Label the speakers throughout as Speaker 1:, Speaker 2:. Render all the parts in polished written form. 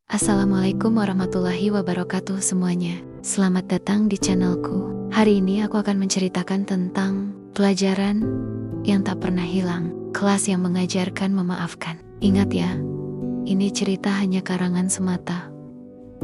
Speaker 1: Assalamualaikum warahmatullahi wabarakatuh semuanya. Selamat datang di channelku. Hari ini aku akan menceritakan tentang pelajaran yang tak pernah hilang, kelas yang mengajarkan memaafkan. Ingat ya, ini cerita hanya karangan semata,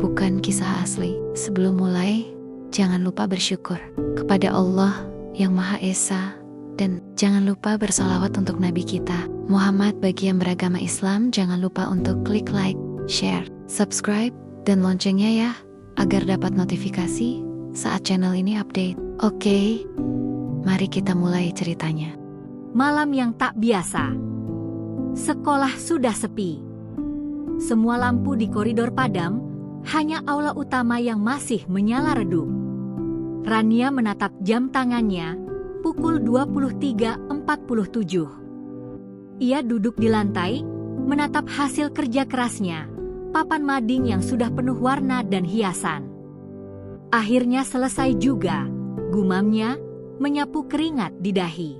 Speaker 1: bukan kisah asli. Sebelum mulai, jangan lupa bersyukur kepada Allah yang Maha Esa, dan jangan lupa bersalawat untuk Nabi kita Muhammad. Bagi yang beragama Islam, jangan lupa untuk klik like, share, subscribe, dan loncengnya ya, agar dapat notifikasi saat channel ini update. Oke, mari kita mulai ceritanya.
Speaker 2: Malam yang tak biasa. Sekolah sudah sepi. Semua lampu di koridor padam, hanya aula utama yang masih menyala redup. Rania menatap jam tangannya, pukul 23.47. Ia duduk di lantai, menatap hasil kerja kerasnya, papan mading yang sudah penuh warna dan hiasan. Akhirnya selesai juga, gumamnya, menyapu keringat di dahi.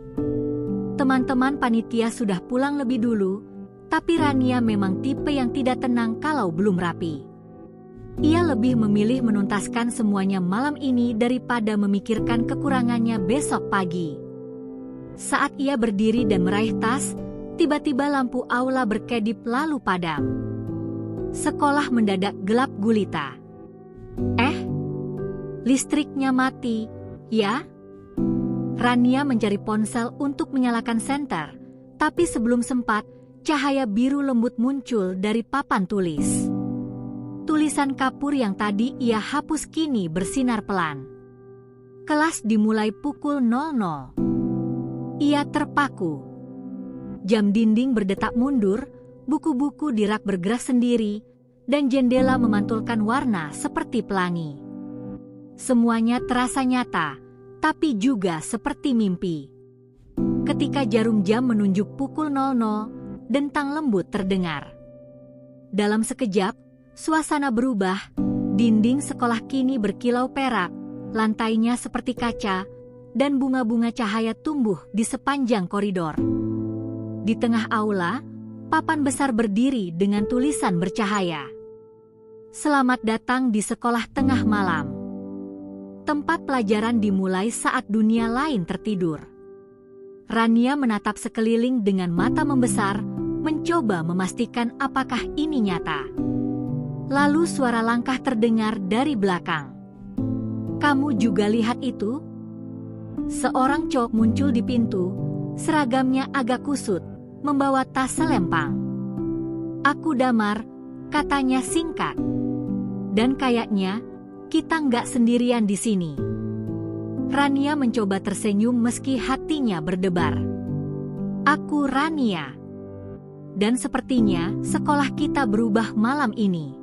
Speaker 2: Teman-teman panitia sudah pulang lebih dulu, tapi Rania memang tipe yang tidak tenang kalau belum rapi. Ia lebih memilih menuntaskan semuanya malam ini daripada memikirkan kekurangannya besok pagi. Saat ia berdiri dan meraih tas, tiba-tiba lampu aula berkedip lalu padam. Sekolah mendadak gelap gulita. Listriknya mati, ya? Rania mencari ponsel untuk menyalakan senter, tapi sebelum sempat, cahaya biru lembut muncul dari papan tulis. Tulisan kapur yang tadi ia hapus kini bersinar pelan. Kelas dimulai pukul 00. Ia terpaku. Jam dinding berdetak mundur, buku-buku di rak bergerak sendiri, dan jendela memantulkan warna seperti pelangi. Semuanya terasa nyata, tapi juga seperti mimpi. Ketika jarum jam menunjuk pukul 00, dentang lembut terdengar. Dalam sekejap, suasana berubah, dinding sekolah kini berkilau perak, lantainya seperti kaca, dan bunga-bunga cahaya tumbuh di sepanjang koridor. Di tengah aula, papan besar berdiri dengan tulisan bercahaya. Selamat datang di sekolah tengah malam. Tempat pelajaran dimulai saat dunia lain tertidur. Rania menatap sekeliling dengan mata membesar, mencoba memastikan apakah ini nyata. Lalu suara langkah terdengar dari belakang. "Kamu juga lihat itu?" Seorang cowok muncul di pintu, seragamnya agak kusut, membawa tas selempang. "Aku Damar," katanya singkat. "Dan kayaknya kita nggak sendirian di sini." Rania mencoba tersenyum meski hatinya berdebar. "Aku Rania. Dan sepertinya sekolah kita berubah malam ini."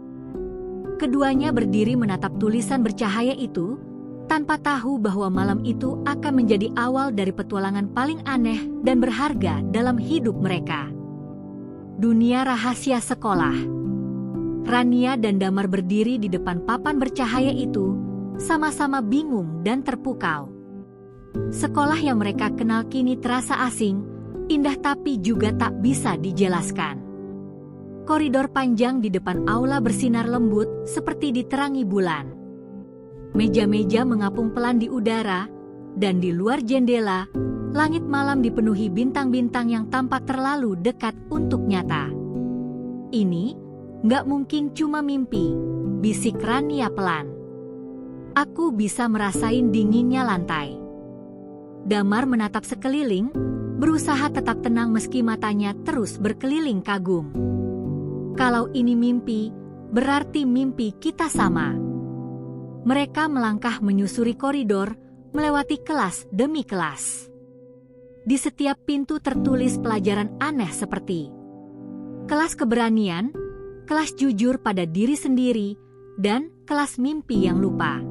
Speaker 2: Keduanya berdiri menatap tulisan bercahaya itu, tanpa tahu bahwa malam itu akan menjadi awal dari petualangan paling aneh dan berharga dalam hidup mereka. Dunia rahasia sekolah. Rania dan Damar berdiri di depan papan bercahaya itu, sama-sama bingung dan terpukau. Sekolah yang mereka kenal kini terasa asing, indah tapi juga tak bisa dijelaskan. Koridor panjang di depan aula bersinar lembut seperti diterangi bulan. Meja-meja mengapung pelan di udara, dan di luar jendela, langit malam dipenuhi bintang-bintang yang tampak terlalu dekat untuk nyata. "Ini nggak mungkin cuma mimpi," bisik Rania pelan. "Aku bisa merasain dinginnya lantai." Damar menatap sekeliling, berusaha tetap tenang meski matanya terus berkeliling kagum. "Kalau ini mimpi, berarti mimpi kita sama." Mereka melangkah menyusuri koridor, melewati kelas demi kelas. Di setiap pintu tertulis pelajaran aneh seperti kelas keberanian, kelas jujur pada diri sendiri, dan kelas mimpi yang lupa.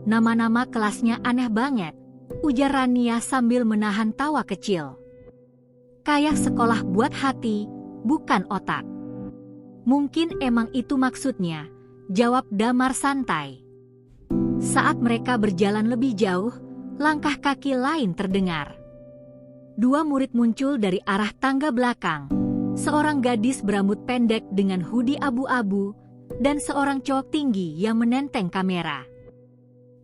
Speaker 2: Nama-nama kelasnya aneh banget, ujar Rania sambil menahan tawa kecil. "Kayak sekolah buat hati, bukan otak." "Mungkin emang itu maksudnya," jawab Damar santai. Saat mereka berjalan lebih jauh, langkah kaki lain terdengar. Dua murid muncul dari arah tangga belakang. Seorang gadis berambut pendek dengan hoodie abu-abu dan seorang cowok tinggi yang menenteng kamera.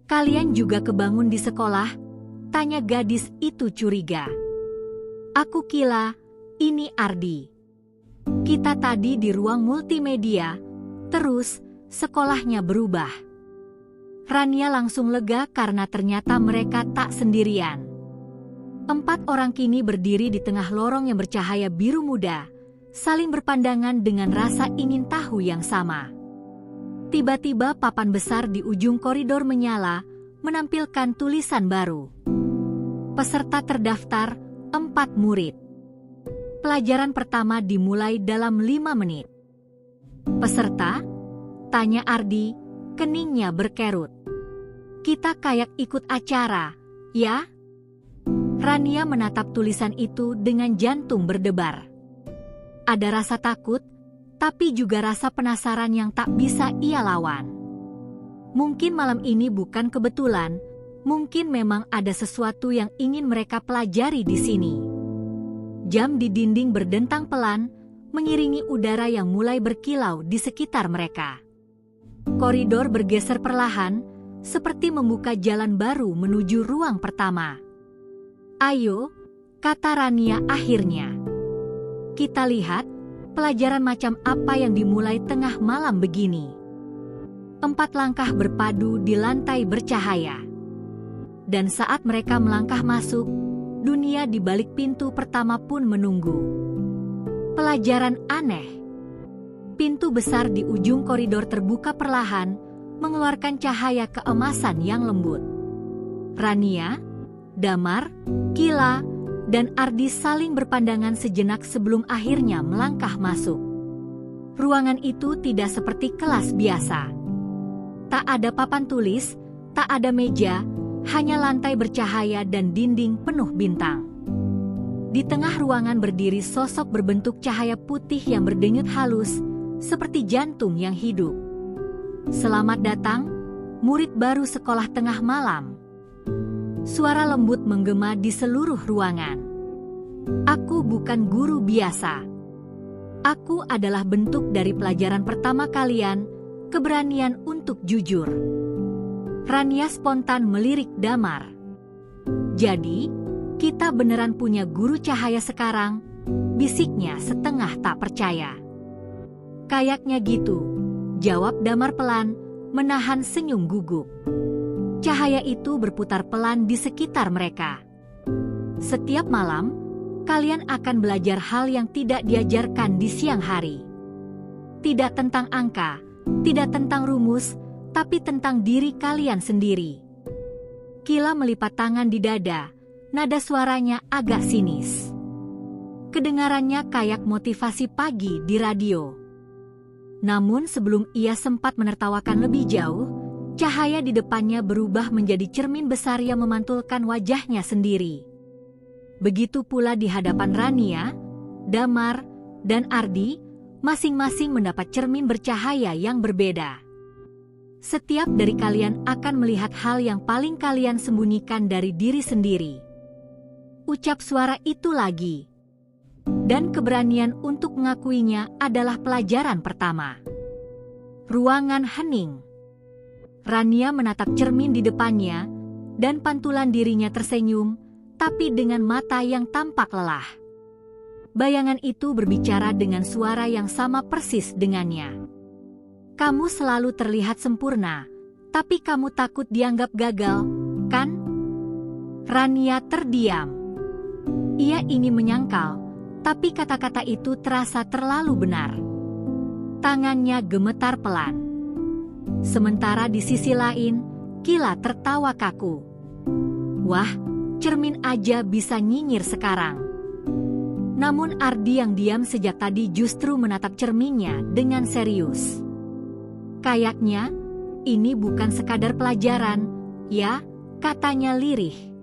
Speaker 2: "Kalian juga kebangun di sekolah?" tanya gadis itu curiga. "Aku Kila, ini Ardi. Kita tadi di ruang multimedia, terus sekolahnya berubah." Rania langsung lega karena ternyata mereka tak sendirian. 4 orang kini berdiri di tengah lorong yang bercahaya biru muda, saling berpandangan dengan rasa ingin tahu yang sama. Tiba-tiba papan besar di ujung koridor menyala, menampilkan tulisan baru. Peserta terdaftar 4 murid. Pelajaran pertama dimulai dalam 5 menit. "Peserta?" tanya Ardi, keningnya berkerut. "Kita kayak ikut acara, ya?" Rania menatap tulisan itu dengan jantung berdebar. Ada rasa takut, tapi juga rasa penasaran yang tak bisa ia lawan. Mungkin malam ini bukan kebetulan, mungkin memang ada sesuatu yang ingin mereka pelajari di sini. Jam di dinding berdentang pelan, mengiringi udara yang mulai berkilau di sekitar mereka. Koridor bergeser perlahan, seperti membuka jalan baru menuju ruang pertama. "Ayo," kata Rania akhirnya. "Kita lihat pelajaran macam apa yang dimulai tengah malam begini." 4 langkah berpadu di lantai bercahaya. Dan saat mereka melangkah masuk, dunia di balik pintu pertama pun menunggu. Pelajaran aneh. Pintu besar di ujung koridor terbuka perlahan, mengeluarkan cahaya keemasan yang lembut. Rania, Damar, Kila, dan Ardi saling berpandangan sejenak sebelum akhirnya melangkah masuk. Ruangan itu tidak seperti kelas biasa. Tak ada papan tulis, tak ada meja, hanya lantai bercahaya dan dinding penuh bintang. Di tengah ruangan berdiri sosok berbentuk cahaya putih yang berdenyut halus, seperti jantung yang hidup. "Selamat datang, murid baru sekolah tengah malam." Suara lembut menggema di seluruh ruangan. "Aku bukan guru biasa. Aku adalah bentuk dari pelajaran pertama kalian, keberanian untuk jujur." Rania spontan melirik Damar. "Jadi, kita beneran punya guru cahaya sekarang?" bisiknya setengah tak percaya. "Kayaknya gitu," jawab Damar pelan, menahan senyum gugup. Cahaya itu berputar pelan di sekitar mereka. "Setiap malam, kalian akan belajar hal yang tidak diajarkan di siang hari. Tidak tentang angka, tidak tentang rumus, tapi tentang diri kalian sendiri." Kila melipat tangan di dada, nada suaranya agak sinis. Kedengarannya kayak motivasi pagi di radio. Namun sebelum ia sempat menertawakan lebih jauh, cahaya di depannya berubah menjadi cermin besar yang memantulkan wajahnya sendiri. Begitu pula di hadapan Rania, Damar, dan Ardi, masing-masing mendapat cermin bercahaya yang berbeda. "Setiap dari kalian akan melihat hal yang paling kalian sembunyikan dari diri sendiri." Ucap suara itu lagi. Dan keberanian untuk mengakuinya adalah pelajaran pertama. Ruangan hening. Rania menatap cermin di depannya, dan pantulan dirinya tersenyum, tapi dengan mata yang tampak lelah. Bayangan itu berbicara dengan suara yang sama persis dengannya. "Kamu selalu terlihat sempurna, tapi kamu takut dianggap gagal, kan?" Rania terdiam. Ia ingin menyangkal, tapi kata-kata itu terasa terlalu benar. Tangannya gemetar pelan. Sementara di sisi lain, Kila tertawa kaku. "Wah, cermin aja bisa nyinyir sekarang." Namun Ardi yang diam sejak tadi justru menatap cerminnya dengan serius. "Kayaknya, ini bukan sekadar pelajaran, ya," katanya lirih.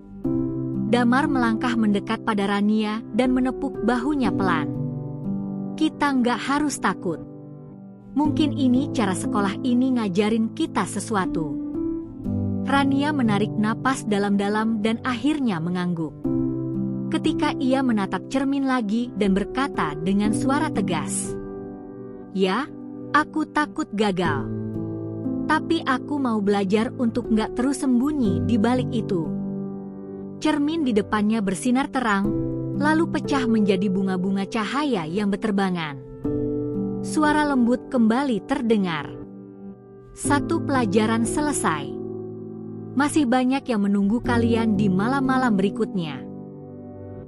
Speaker 2: Damar melangkah mendekat pada Rania dan menepuk bahunya pelan. "Kita nggak harus takut. Mungkin ini cara sekolah ini ngajarin kita sesuatu." Rania menarik napas dalam-dalam dan akhirnya mengangguk. Ketika ia menatap cermin lagi dan berkata dengan suara tegas, "Ya, Aku takut gagal. Tapi aku mau belajar untuk nggak terus sembunyi di balik itu. Cermin di depannya bersinar terang, lalu pecah menjadi bunga-bunga cahaya yang berterbangan. Suara lembut kembali terdengar. Satu pelajaran selesai. Masih banyak yang menunggu kalian di malam-malam berikutnya.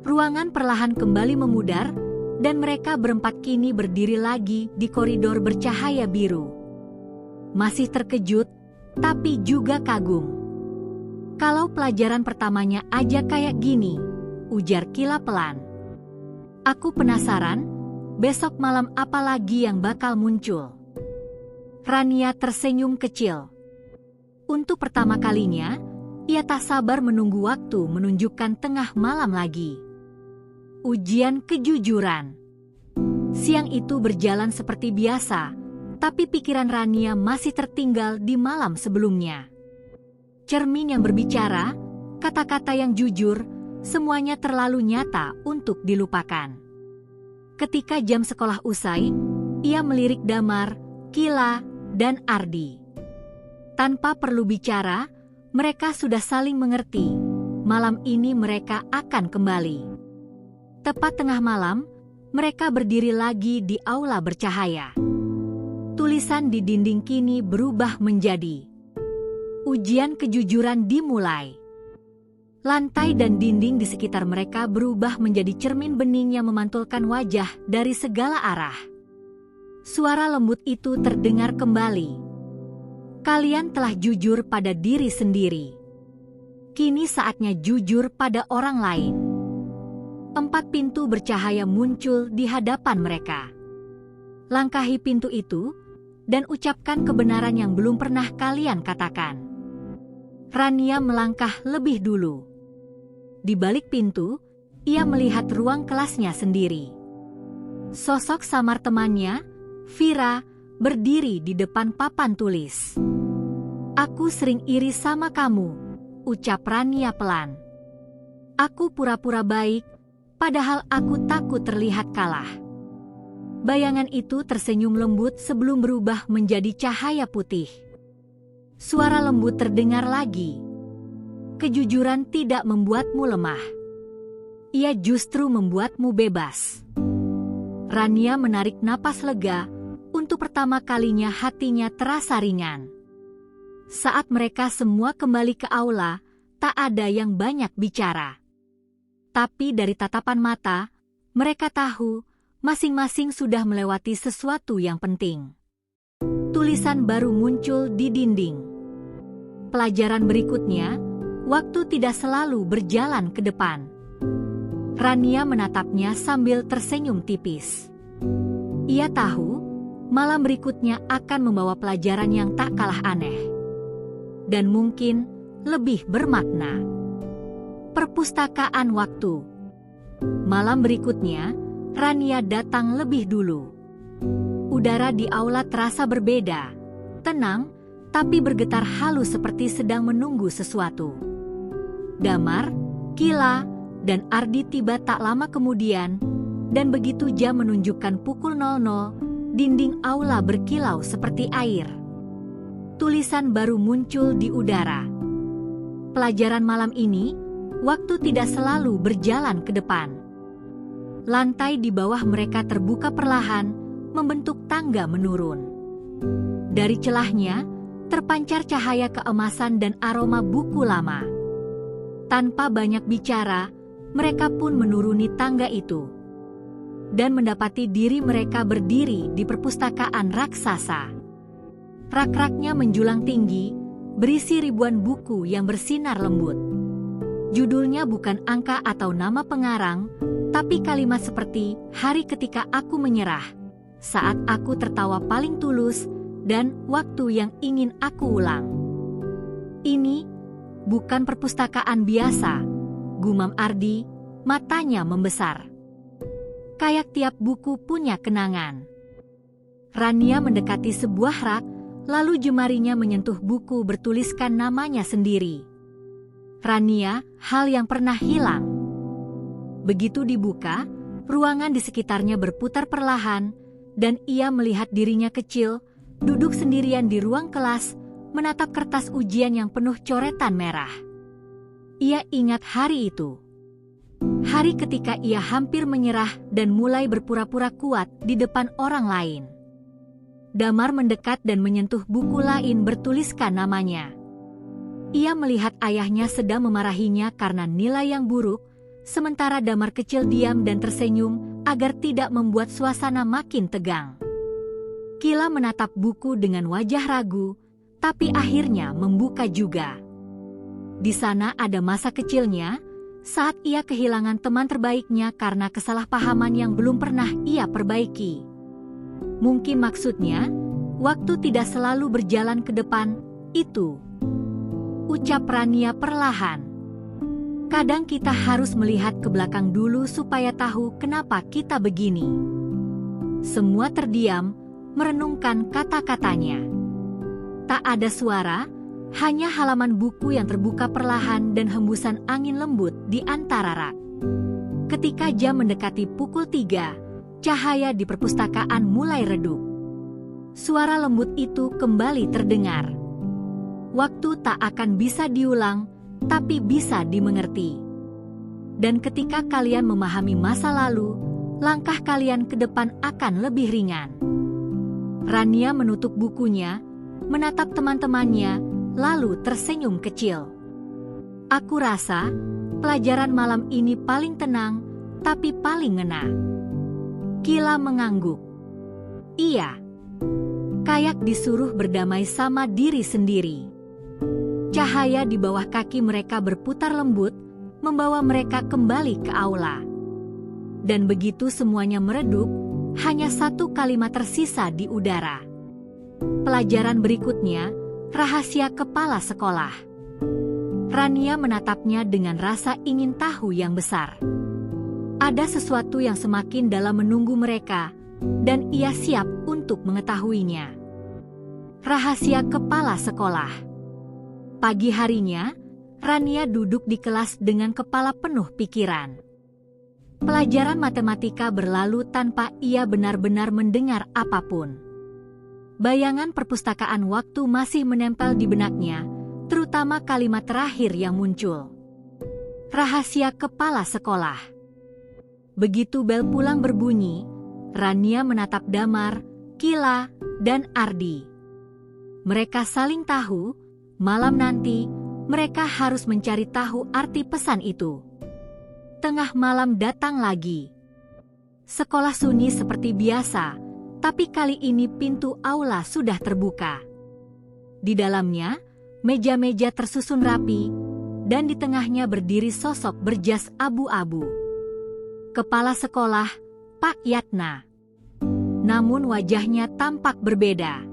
Speaker 2: Ruangan perlahan kembali memudar, dan mereka berempat kini berdiri lagi di koridor bercahaya biru. Masih terkejut, tapi juga kagum. Kalau pelajaran pertamanya aja kayak gini, ujar Kila pelan. Aku penasaran, besok malam apa lagi yang bakal muncul? Rania tersenyum kecil. Untuk pertama kalinya, ia tak sabar menunggu waktu menunjukkan tengah malam lagi. Ujian kejujuran. Siang itu berjalan seperti biasa, tapi pikiran Rania masih tertinggal di malam sebelumnya. Cermin yang berbicara, kata-kata yang jujur, semuanya terlalu nyata untuk dilupakan. Ketika jam sekolah usai, ia melirik Damar, Kila, dan Ardi. Tanpa perlu bicara, mereka sudah saling mengerti. Malam ini mereka akan kembali. Tepat tengah malam, mereka berdiri lagi di aula bercahaya. Tulisan di dinding kini berubah menjadi ujian kejujuran dimulai. Lantai dan dinding di sekitar mereka berubah menjadi cermin bening yang memantulkan wajah dari segala arah. Suara lembut itu terdengar kembali. Kalian telah jujur pada diri sendiri. Kini saatnya jujur pada orang lain. 4 pintu bercahaya muncul di hadapan mereka. Langkahi pintu itu, dan ucapkan kebenaran yang belum pernah kalian katakan. Rania melangkah lebih dulu. Di balik pintu, ia melihat ruang kelasnya sendiri. Sosok samar temannya, Vira, berdiri di depan papan tulis. Aku sering iri sama kamu, ucap Rania pelan. Aku pura-pura baik, padahal aku takut terlihat kalah. Bayangan itu tersenyum lembut sebelum berubah menjadi cahaya putih. Suara lembut terdengar lagi. Kejujuran tidak membuatmu lemah. Ia justru membuatmu bebas. Rania menarik napas lega, untuk pertama kalinya hatinya terasa ringan. Saat mereka semua kembali ke aula, tak ada yang banyak bicara. Tapi dari tatapan mata, mereka tahu masing-masing sudah melewati sesuatu yang penting. Tulisan baru muncul di dinding. Pelajaran berikutnya, waktu tidak selalu berjalan ke depan. Rania menatapnya sambil tersenyum tipis. Ia tahu, malam berikutnya akan membawa pelajaran yang tak kalah aneh. Dan mungkin lebih bermakna. Perpustakaan waktu. Malam berikutnya, Rania datang lebih dulu. Udara di aula terasa berbeda, tenang, tapi bergetar halus seperti sedang menunggu sesuatu. Damar, Kila, dan Ardi tiba tak lama kemudian, dan begitu jam menunjukkan pukul 00, dinding aula berkilau seperti air. Tulisan baru muncul di udara. Pelajaran malam ini, waktu tidak selalu berjalan ke depan. Lantai di bawah mereka terbuka perlahan, membentuk tangga menurun. Dari celahnya, terpancar cahaya keemasan dan aroma buku lama. Tanpa banyak bicara, mereka pun menuruni tangga itu. Dan mendapati diri mereka berdiri di perpustakaan raksasa. Rak-raknya menjulang tinggi, berisi ribuan buku yang bersinar lembut. Judulnya bukan angka atau nama pengarang, tapi kalimat seperti hari ketika aku menyerah, saat aku tertawa paling tulus, dan waktu yang ingin aku ulang. Ini bukan perpustakaan biasa, gumam Ardi, matanya membesar. Kayak tiap buku punya kenangan. Rania mendekati sebuah rak, lalu jemarinya menyentuh buku bertuliskan namanya sendiri. Rania, hal yang pernah hilang. Begitu dibuka, ruangan di sekitarnya berputar perlahan, dan ia melihat dirinya kecil, duduk sendirian di ruang kelas, menatap kertas ujian yang penuh coretan merah. Ia ingat hari itu. Hari ketika ia hampir menyerah dan mulai berpura-pura kuat di depan orang lain. Damar mendekat dan menyentuh buku lain bertuliskan namanya. Ia melihat ayahnya sedang memarahinya karena nilai yang buruk, sementara Damar kecil diam dan tersenyum agar tidak membuat suasana makin tegang. Kila menatap buku dengan wajah ragu, tapi akhirnya membuka juga. Di sana ada masa kecilnya, saat ia kehilangan teman terbaiknya karena kesalahpahaman yang belum pernah ia perbaiki. Mungkin maksudnya, waktu tidak selalu berjalan ke depan, itu. Ucap Rania perlahan. Kadang kita harus melihat ke belakang dulu supaya tahu kenapa kita begini. Semua terdiam, merenungkan kata-katanya. Tak ada suara, hanya halaman buku yang terbuka perlahan dan hembusan angin lembut di antara rak. Ketika jam mendekati pukul 3, cahaya di perpustakaan mulai redup. Suara lembut itu kembali terdengar. Waktu tak akan bisa diulang, tapi bisa dimengerti. Dan ketika kalian memahami masa lalu, langkah kalian ke depan akan lebih ringan. Rania menutup bukunya, menatap teman-temannya, lalu tersenyum kecil. Aku rasa, pelajaran malam ini paling tenang, tapi paling ngena. Kila mengangguk. Iya. Kayak disuruh berdamai sama diri sendiri. Cahaya di bawah kaki mereka berputar lembut, membawa mereka kembali ke aula. Dan begitu semuanya meredup, hanya satu kalimat tersisa di udara. Pelajaran berikutnya, rahasia kepala sekolah. Rania menatapnya dengan rasa ingin tahu yang besar. Ada sesuatu yang semakin dalam menunggu mereka, dan ia siap untuk mengetahuinya. Rahasia kepala sekolah. Pagi harinya, Rania duduk di kelas dengan kepala penuh pikiran. Pelajaran matematika berlalu tanpa ia benar-benar mendengar apapun. Bayangan perpustakaan waktu masih menempel di benaknya, terutama kalimat terakhir yang muncul. Rahasia kepala sekolah. Begitu bel pulang berbunyi, Rania menatap Damar, Kila, dan Ardi. Mereka saling tahu, malam nanti, mereka harus mencari tahu arti pesan itu. Tengah malam datang lagi. Sekolah sunyi seperti biasa, tapi kali ini pintu aula sudah terbuka. Di dalamnya, meja-meja tersusun rapi, dan di tengahnya berdiri sosok berjas abu-abu. Kepala sekolah, Pak Yatna. Namun wajahnya tampak berbeda.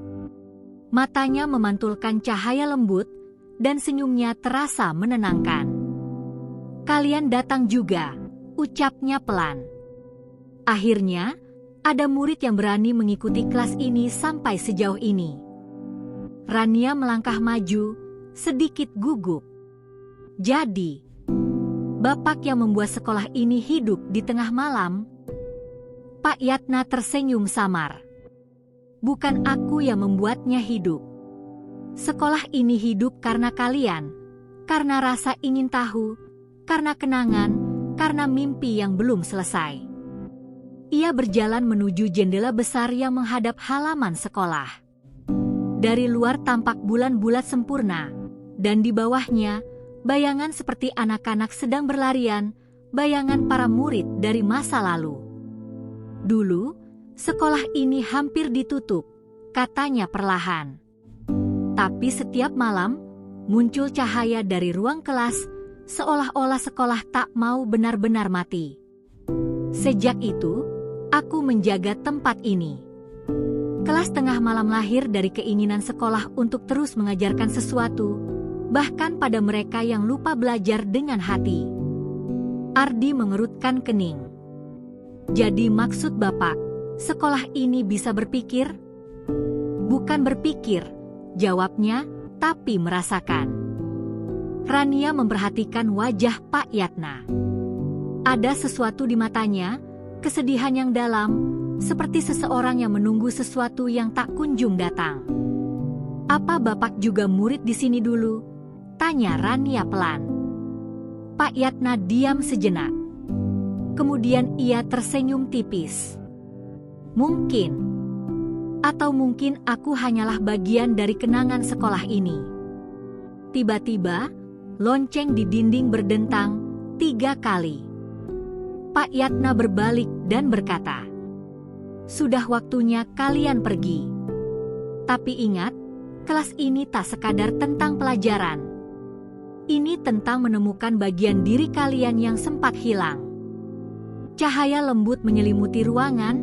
Speaker 2: Matanya memantulkan cahaya lembut, dan senyumnya terasa menenangkan. Kalian datang juga, ucapnya pelan. Akhirnya, ada murid yang berani mengikuti kelas ini sampai sejauh ini. Rania melangkah maju, sedikit gugup. Jadi, Bapak yang membuat sekolah ini hidup di tengah malam? Pak Yatna tersenyum samar. Bukan aku yang membuatnya hidup. Sekolah ini hidup karena kalian, karena rasa ingin tahu, karena kenangan, karena mimpi yang belum selesai. Ia berjalan menuju jendela besar yang menghadap halaman sekolah. Dari luar tampak bulan bulat sempurna, dan di bawahnya, bayangan seperti anak-anak sedang berlarian, bayangan para murid dari masa lalu. Dulu, sekolah ini hampir ditutup, katanya perlahan. Tapi setiap malam, muncul cahaya dari ruang kelas, seolah-olah sekolah tak mau benar-benar mati. Sejak itu, aku menjaga tempat ini. Kelas tengah malam lahir dari keinginan sekolah untuk terus mengajarkan sesuatu, bahkan pada mereka yang lupa belajar dengan hati. Ardi mengerutkan kening. Jadi maksud Bapak, sekolah ini bisa berpikir? Bukan berpikir, jawabnya, tapi merasakan. Rania memperhatikan wajah Pak Yatna. Ada sesuatu di matanya, kesedihan yang dalam, seperti seseorang yang menunggu sesuatu yang tak kunjung datang. "Apa Bapak juga murid di sini dulu?" tanya Rania pelan. Pak Yatna diam sejenak. Kemudian ia tersenyum tipis. "Mungkin. Atau mungkin aku hanyalah bagian dari kenangan sekolah ini." Tiba-tiba, lonceng di dinding berdentang 3 kali. Pak Yatna berbalik dan berkata, "Sudah waktunya kalian pergi. Tapi ingat, kelas ini tak sekadar tentang pelajaran. Ini tentang menemukan bagian diri kalian yang sempat hilang." Cahaya lembut menyelimuti ruangan,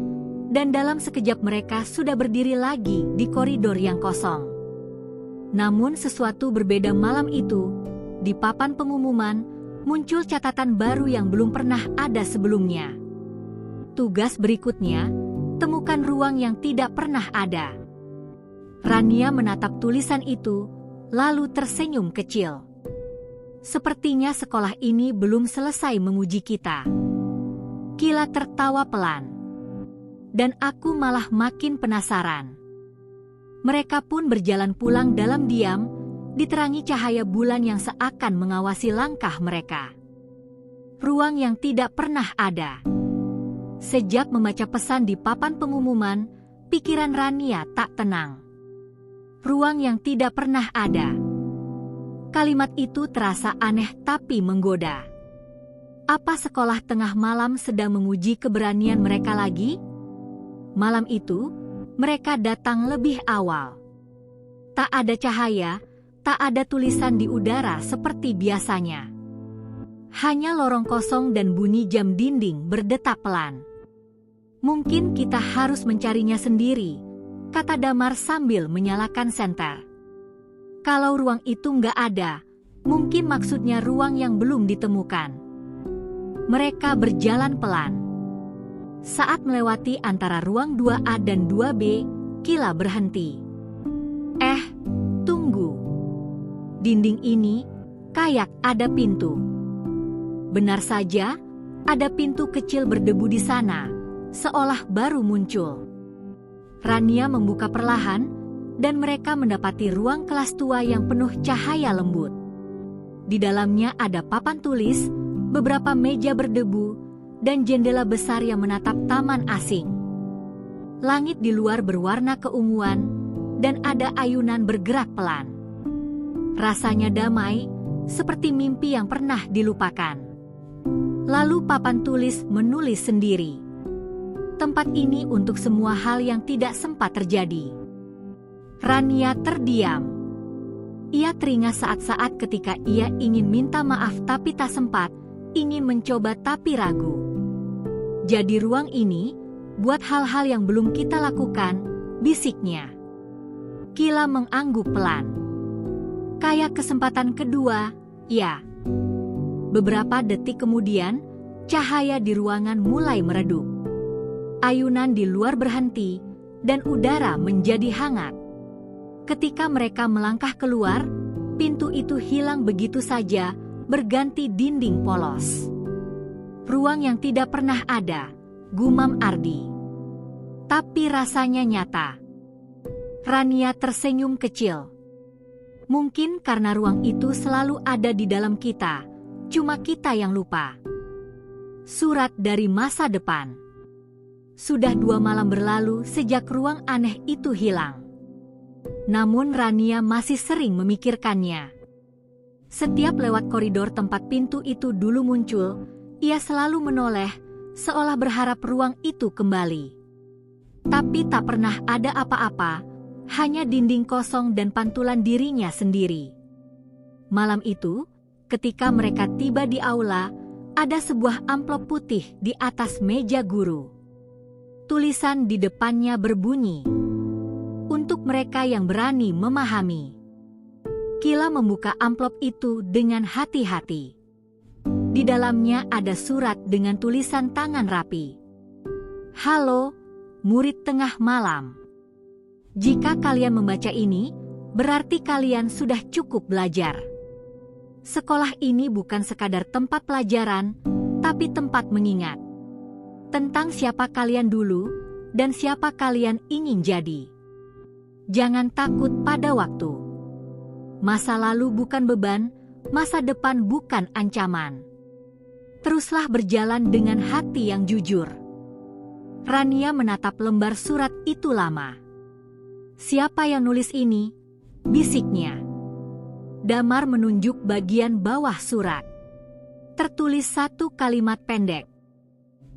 Speaker 2: dan dalam sekejap mereka sudah berdiri lagi di koridor yang kosong. Namun sesuatu berbeda malam itu. Di papan pengumuman, muncul catatan baru yang belum pernah ada sebelumnya. Tugas berikutnya, temukan ruang yang tidak pernah ada. Rania menatap tulisan itu, lalu tersenyum kecil. "Sepertinya sekolah ini belum selesai menguji kita." Kila tertawa pelan. "Dan aku malah makin penasaran." Mereka pun berjalan pulang dalam diam, diterangi cahaya bulan yang seakan mengawasi langkah mereka. Ruang yang tidak pernah ada. Sejak membaca pesan di papan pengumuman, pikiran Rania tak tenang. Ruang yang tidak pernah ada. Kalimat itu terasa aneh tapi menggoda. Apa sekolah tengah malam sedang menguji keberanian mereka lagi? Malam itu, mereka datang lebih awal. Tak ada cahaya, tak ada tulisan di udara seperti biasanya. Hanya lorong kosong dan bunyi jam dinding berdetak pelan. "Mungkin kita harus mencarinya sendiri," kata Damar sambil menyalakan senter. "Kalau ruang itu nggak ada, mungkin maksudnya ruang yang belum ditemukan." Mereka berjalan pelan. Saat melewati antara ruang 2A dan 2B, Kila berhenti. Tunggu. Dinding ini kayak ada pintu." Benar saja, ada pintu kecil berdebu di sana, seolah baru muncul. Rania membuka perlahan, dan mereka mendapati ruang kelas tua yang penuh cahaya lembut. Di dalamnya ada papan tulis, beberapa meja berdebu, dan jendela besar yang menatap taman asing. Langit di luar berwarna keunguan, dan ada ayunan bergerak pelan. Rasanya damai, seperti mimpi yang pernah dilupakan. Lalu papan tulis menulis sendiri. "Tempat ini untuk semua hal yang tidak sempat terjadi." Rania terdiam. Ia teringat saat-saat ketika ia ingin minta maaf tapi tak sempat, ingin mencoba tapi ragu. "Jadi ruang ini, buat hal-hal yang belum kita lakukan," bisiknya. Kila mengangguk pelan. "Kayak kesempatan kedua, ya." Beberapa detik kemudian, cahaya di ruangan mulai meredup. Ayunan di luar berhenti, dan udara menjadi hangat. Ketika mereka melangkah keluar, pintu itu hilang begitu saja, berganti dinding polos. "Ruang yang tidak pernah ada," gumam Ardi. "Tapi rasanya nyata." Rania tersenyum kecil. "Mungkin karena ruang itu selalu ada di dalam kita, cuma kita yang lupa." Surat dari masa depan. Sudah 2 malam berlalu sejak ruang aneh itu hilang. Namun Rania masih sering memikirkannya. Setiap lewat koridor tempat pintu itu dulu muncul, ia selalu menoleh, seolah berharap ruang itu kembali. Tapi tak pernah ada apa-apa, hanya dinding kosong dan pantulan dirinya sendiri. Malam itu, ketika mereka tiba di aula, ada sebuah amplop putih di atas meja guru. Tulisan di depannya berbunyi, "Untuk mereka yang berani memahami." Kila membuka amplop itu dengan hati-hati. Di dalamnya ada surat dengan tulisan tangan rapi. "Halo, murid tengah malam. Jika kalian membaca ini, berarti kalian sudah cukup belajar. Sekolah ini bukan sekadar tempat pelajaran, tapi tempat mengingat tentang siapa kalian dulu dan siapa kalian ingin jadi. Jangan takut pada waktu. Masa lalu bukan beban, masa depan bukan ancaman. Teruslah berjalan dengan hati yang jujur. Rania menatap lembar surat itu lama. Siapa yang nulis ini? Bisiknya. Damar menunjuk bagian bawah surat. Tertulis satu kalimat pendek.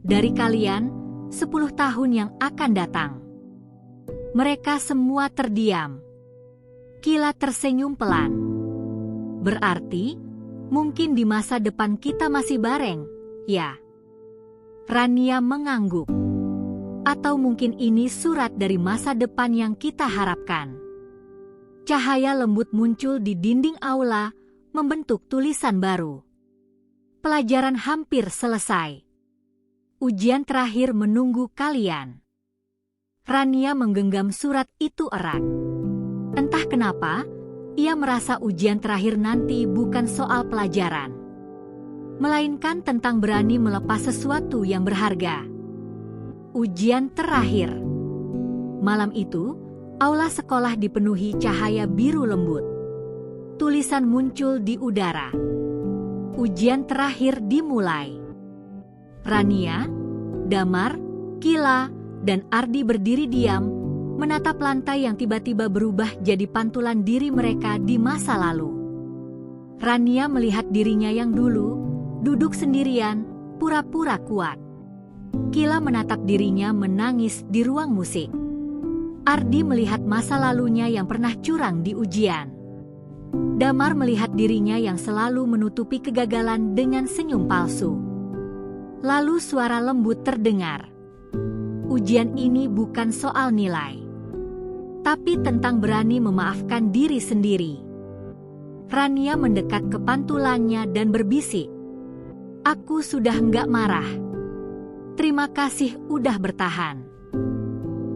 Speaker 2: Dari kalian, 10 tahun yang akan datang. Mereka semua terdiam. Kila tersenyum pelan. Berarti, mungkin di masa depan kita masih bareng, ya? Rania mengangguk. Atau mungkin ini surat dari masa depan yang kita harapkan. Cahaya lembut muncul di dinding aula, membentuk tulisan baru. Pelajaran hampir selesai. Ujian terakhir menunggu kalian. Rania menggenggam surat itu erat. Entah kenapa, ia merasa ujian terakhir nanti bukan soal pelajaran, melainkan tentang berani melepas sesuatu yang berharga. Ujian terakhir. Malam itu, aula sekolah dipenuhi cahaya biru lembut. Tulisan muncul di udara. Ujian terakhir dimulai. Rania, Damar, Kila, dan Ardi berdiri diam, menatap lantai yang tiba-tiba berubah jadi pantulan diri mereka di masa lalu. Rania melihat dirinya yang dulu, duduk sendirian, pura-pura kuat. Kila menatap dirinya menangis di ruang musik. Ardi melihat masa lalunya yang pernah curang di ujian. Damar melihat dirinya yang selalu menutupi kegagalan dengan senyum palsu. Lalu suara lembut terdengar. Ujian ini bukan soal nilai, tapi tentang berani memaafkan diri sendiri. Rania mendekat ke pantulannya dan berbisik. Aku sudah nggak marah. Terima kasih udah bertahan.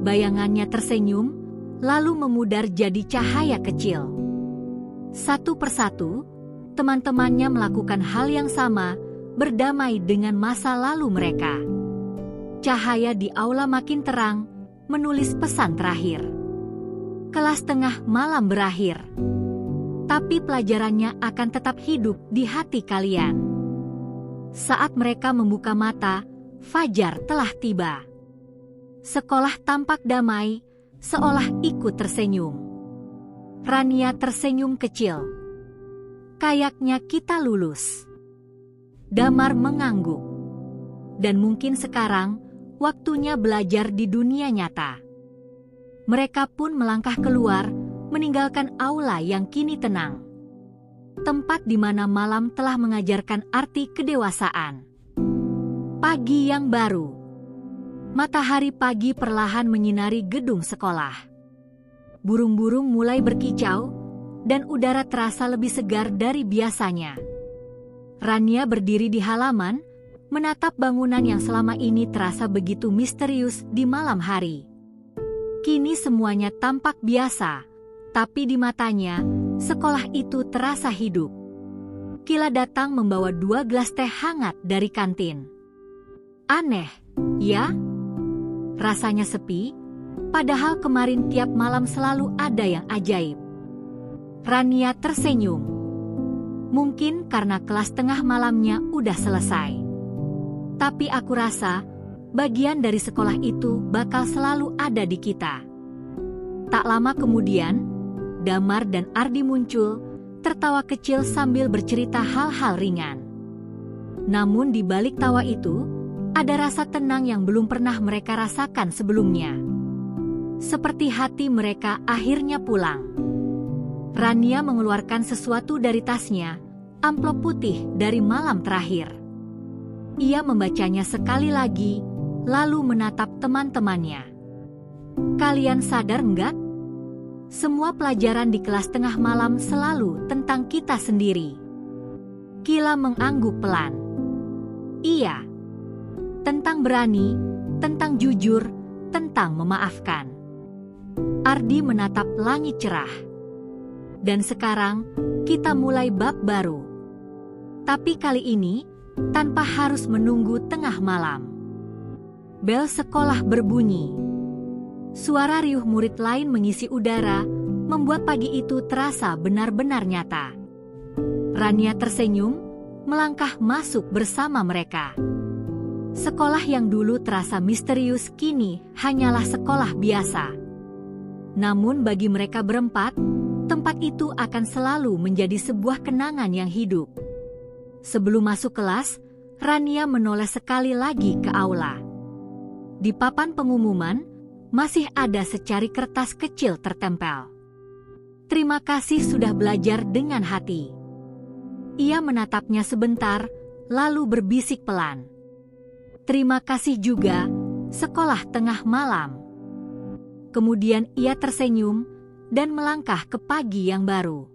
Speaker 2: Bayangannya tersenyum, lalu memudar jadi cahaya kecil. Satu persatu, teman-temannya melakukan hal yang sama, berdamai dengan masa lalu mereka. Cahaya di aula makin terang, menulis pesan terakhir. Kelas tengah malam berakhir. Tapi pelajarannya akan tetap hidup di hati kalian. Saat mereka membuka mata, fajar telah tiba. Sekolah tampak damai, seolah ikut tersenyum. Rania tersenyum kecil. Kayaknya kita lulus. Damar mengangguk. Dan mungkin sekarang, waktunya belajar di dunia nyata. Mereka pun melangkah keluar, meninggalkan aula yang kini tenang. Tempat di mana malam telah mengajarkan arti kedewasaan. Pagi yang baru. Matahari pagi perlahan menyinari gedung sekolah. Burung-burung mulai berkicau, dan udara terasa lebih segar dari biasanya. Rania berdiri di halaman, menatap bangunan yang selama ini terasa begitu misterius di malam hari. Kini semuanya tampak biasa, tapi di matanya, sekolah itu terasa hidup. Kila datang membawa 2 gelas teh hangat dari kantin. Aneh, ya? Rasanya sepi, padahal kemarin tiap malam selalu ada yang ajaib. Rania tersenyum. Mungkin karena kelas tengah malamnya udah selesai. Tapi aku rasa, bagian dari sekolah itu bakal selalu ada di kita. Tak lama kemudian, Damar dan Ardi muncul, tertawa kecil sambil bercerita hal-hal ringan. Namun di balik tawa itu, ada rasa tenang yang belum pernah mereka rasakan sebelumnya. Seperti hati mereka akhirnya pulang. Rania mengeluarkan sesuatu dari tasnya, amplop putih dari malam terakhir. Ia membacanya sekali lagi, lalu menatap teman-temannya. Kalian sadar enggak? Semua pelajaran di kelas tengah malam selalu tentang kita sendiri. Kila mengangguk pelan. Iya. Tentang berani, tentang jujur, tentang memaafkan. Ardi menatap langit cerah. Dan sekarang, kita mulai bab baru. Tapi kali ini, tanpa harus menunggu tengah malam. Bel sekolah berbunyi. Suara riuh murid lain mengisi udara, membuat pagi itu terasa benar-benar nyata. Rania tersenyum, melangkah masuk bersama mereka. Sekolah yang dulu terasa misterius kini hanyalah sekolah biasa. Namun bagi mereka berempat, tempat itu akan selalu menjadi sebuah kenangan yang hidup. Sebelum masuk kelas, Rania menoleh sekali lagi ke aula. Di papan pengumuman, masih ada secari kertas kecil tertempel. Terima kasih sudah belajar dengan hati. Ia menatapnya sebentar, lalu berbisik pelan. Terima kasih juga, sekolah tengah malam. Kemudian ia tersenyum dan melangkah ke pagi yang baru.